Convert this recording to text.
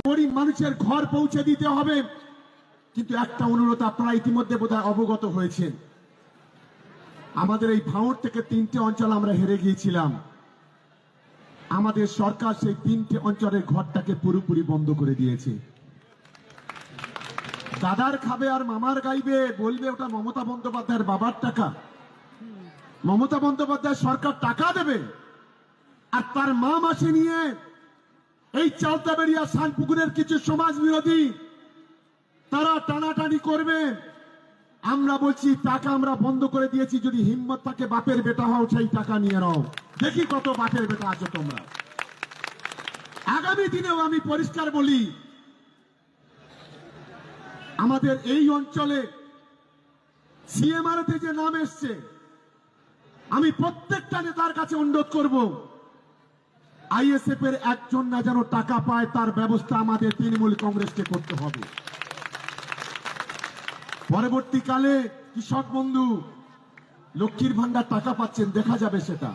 গরিব মানুষের ঘর পৌঁছে দিতে হবে। কিন্তু একটা অনুরোধ, আপনারা ইতিমধ্যে বোধহয় অবগত হয়েছেন, আমাদের এই ভাঙড় থেকে 3টে অঞ্চল আমরা হেরে গিয়েছিলাম। আমাদের সরকার সেই 3টে অঞ্চলের ঘরটাকে পুরোপুরি বন্ধ করে দিয়েছে। দাদার খাবে আর মামার গাইবে, বলবে ওটা মমতা বন্দ্যোপাধ্যায়ের বাবার টাকা। মমতা বন্দ্যোপাধ্যায় সরকার টাকা দেবে আর তার মা মাসে নিয়ে এই চালতাবেড়িয়া শানপুকুরের কিছু সমাজ বিরোধী তারা টানাটানি করবে। আমরা বলছি টাকা আমরা বন্ধ করে দিয়েছি, যদি হিম্মত থাকে বাপের বেটা হও, সেই টাকা নিয়ে নাও, দেখি কত বাপের বেটা আছো তোমরা। আগামী দিনেও আমি পরিষ্কার বলি, আমাদের এই অঞ্চলে সিএমআরতে যে নাম এসছে, আমি প্রত্যেকটা নেতার কাছে অনুরোধ করব, আইএসএফ এর একজন না যেন টাকা পায় তার ব্যবস্থা আমাদের তৃণমূল কংগ্রেসকে করতে হবে। পরবর্তীকালে কৃষক বন্ধু, লক্ষ্মীর ভান্ডার টাকা পাচ্ছেন, দেখা যাবে সেটা।